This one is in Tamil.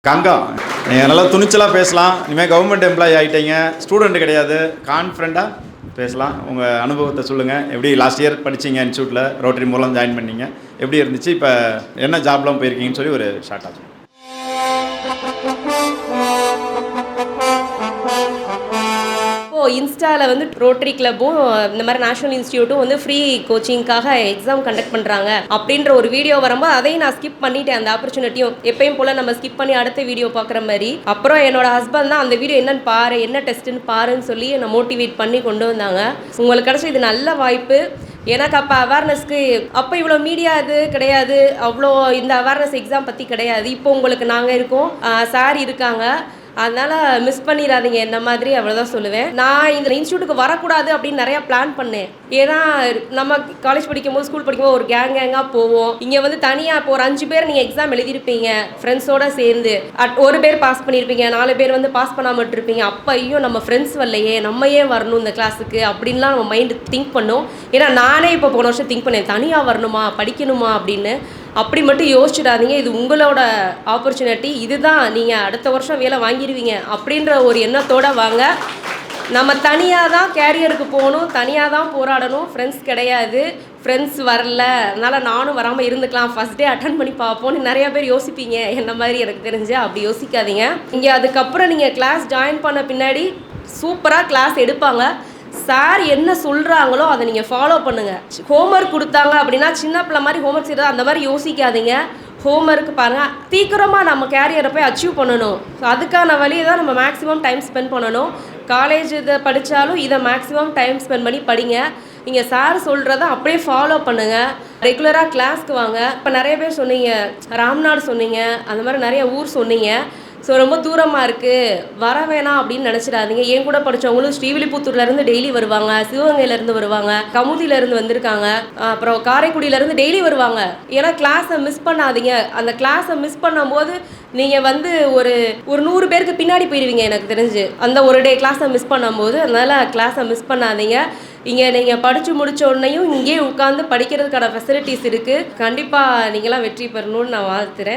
கங்கம் நீங்கள் நல்லா துணிச்சலாக பேசலாம். இனிமேல் கவர்மெண்ட் எம்ப்ளாயி ஆகிட்டீங்க, ஸ்டூடெண்ட் கிடையாது, கான்ஃபிடண்ட்டாக பேசலாம். உங்கள் அனுபவத்தை சொல்லுங்கள். எப்படி லாஸ்ட் இயர் படிச்சிங்க இன்ஸ்டியூட்டில், ரோட்டரி மூலம் ஜாயின் பண்ணீங்க, எப்படி இருந்துச்சு, இப்போ என்ன ஜாப்லாம் போயிருக்கீங்கன்னு சொல்லி ஒரு ஷார்ட்டாக சொல்லுங்கள். இன்ஸ்டாவில் வந்து ரோட்டரி கிளப்பும் இந்த மாதிரி நேஷனல் இன்ஸ்டியூட்டும் வந்து ஃப்ரீ கோச்சிங்காக எக்ஸாம் கண்டக்ட் பண்ணுறாங்க அப்படின்ற ஒரு வீடியோ வரும்போது அதையும் நான் ஸ்கிப் பண்ணிட்டேன். அந்த ஆப்பர்ச்சுனிட்டியும் எப்பயும் போல் நம்ம ஸ்கிப் பண்ணி அடுத்த வீடியோ பார்க்குற மாதிரி. அப்புறம் என்னோட ஹஸ்பண்ட் தான் அந்த வீடியோ என்னன்னு பாரு, என்ன டெஸ்ட்டுன்னு பாருன்னு சொல்லி என்னை மோட்டிவேட் பண்ணி கொண்டு வந்தாங்க. உங்களுக்கு கிடச்ச இது நல்ல வாய்ப்பு. எனக்கு அப்போ அவேர்னஸ்க்கு அப்போ இவ்வளோ மீடியா இது கிடையாது, அவ்வளோ இந்த அவேர்னஸ் எக்ஸாம் பற்றி கிடையாது. இப்போ உங்களுக்கு நாங்கள் இருக்கோம், சார் இருக்காங்க, அதனால் மிஸ் பண்ணிடாதீங்க என்ன மாதிரி, அவ்வளோதான் சொல்லுவேன். நான் இந்த இன்ஸ்டியூட்டுக்கு வரக்கூடாது அப்படின்னு நிறையா பிளான் பண்ணேன். ஏன்னா நம்ம காலேஜ் படிக்கும்போது, ஸ்கூல் படிக்கும்போது ஒரு கேங்காக போவோம். இங்கே வந்து தனியாக இப்போ ஒரு 5 பேர் நீங்கள் எக்ஸாம் எழுதியிருப்பீங்க ஃப்ரெண்ட்ஸோடு சேர்ந்து. ஒரு பேர் பாஸ் பண்ணியிருப்பீங்க, 4 பேர் வந்து பாஸ் பண்ணாமல் இருப்பீங்க. அப்போ ஐயோ நம்ம ஃப்ரெண்ட்ஸ் வரலையே, நம்ம ஏன் வரணும் இந்த கிளாஸுக்கு அப்படின்லாம் நம்ம மைண்டு திங்க் பண்ணோம். ஏன்னா நானே இப்போ போன வருஷம் திங்க் பண்ணேன், தனியாக வரணுமா படிக்கணுமா அப்படின்னு. அப்படி மட்டும் யோசிச்சுடாதீங்க. இது உங்களோட ஆப்பர்ச்சுனிட்டி, இதுதான் நீங்கள் அடுத்த வருஷம் வேலை வாங்கிடுவீங்க அப்படின்ற ஒரு எண்ணத்தோடு வாங்க. நம்ம தனியாக தான் கேரியருக்கு போகணும், தனியாக தான் போராடணும். ஃப்ரெண்ட்ஸ் கிடையாது, ஃப்ரெண்ட்ஸ் வரல அதனால் நானும் வராமல் இருந்துக்கலாம், ஃபஸ்ட் டே அட்டன் பண்ணி பார்ப்போன்னு நிறையா பேர் யோசிப்பீங்க என்ன மாதிரி. எனக்கு தெரிஞ்சு அப்படி யோசிக்காதீங்க. இங்கே அதுக்கப்புறம் நீங்கள் கிளாஸ் ஜாயின் பண்ண பின்னாடி சூப்பராக கிளாஸ் எடுப்பாங்க. சார் என்ன சொல்கிறாங்களோ அதை நீங்கள் ஃபாலோ பண்ணுங்கள். ஹோம்ஒர்க் கொடுத்தாங்க அப்படின்னா சின்ன பிள்ளை மாதிரி ஹோம்ஒர்க் செய்கிறது அந்த மாதிரி யோசிக்காதீங்க. ஹோம்ஒர்க் பாருங்கள், சீக்கிரமாக நம்ம கேரியரை போய் அச்சீவ் பண்ணணும். ஸோ அதுக்கான வழியை தான் நம்ம மேக்ஸிமம் டைம் ஸ்பெண்ட் பண்ணணும். காலேஜ் இதை படித்தாலும் இதை மேக்ஸிமம் டைம் ஸ்பெண்ட் பண்ணி படிங்க. நீங்கள் சார் சொல்கிறத அப்படியே ஃபாலோ பண்ணுங்கள். ரெகுலராக கிளாஸ்க்கு வாங்க. இப்போ நிறைய பேர் சொன்னீங்க, ராம்நாடு சொன்னீங்க, அந்த மாதிரி நிறைய ஊர் சொன்னீங்க. ஸோ ரொம்ப தூரமாக இருக்குது, வர வேணாம் அப்படின்னு நினச்சிடாதீங்க. என் கூட படித்தவங்களும் ஸ்ரீவில்லிபுத்தூர்லேருந்து டெய்லி வருவாங்க, சிவகங்கையிலேருந்து வருவாங்க, கமுதியிலேருந்து வந்திருக்காங்க, அப்புறம் காரைக்குடியிலேருந்து டெய்லி வருவாங்க. ஏன்னா கிளாஸை மிஸ் பண்ணாதீங்க. அந்த கிளாஸை மிஸ் பண்ணும்போது நீங்கள் வந்து ஒரு 100 பேருக்கு பின்னாடி போயிடுவீங்க எனக்கு தெரிஞ்சு, அந்த ஒரு டே கிளாஸை மிஸ் பண்ணும்போது. அதனால் கிளாஸை மிஸ் பண்ணாதீங்க. இங்கே நீங்கள் படித்து முடித்த உடனேயும் இங்கேயே உட்காந்து படிக்கிறதுக்கான ஃபெசிலிட்டிஸ் இருக்குது. கண்டிப்பாக நீங்களாம் வெற்றி பெறணும்னு நான் வாழ்த்துறேன்.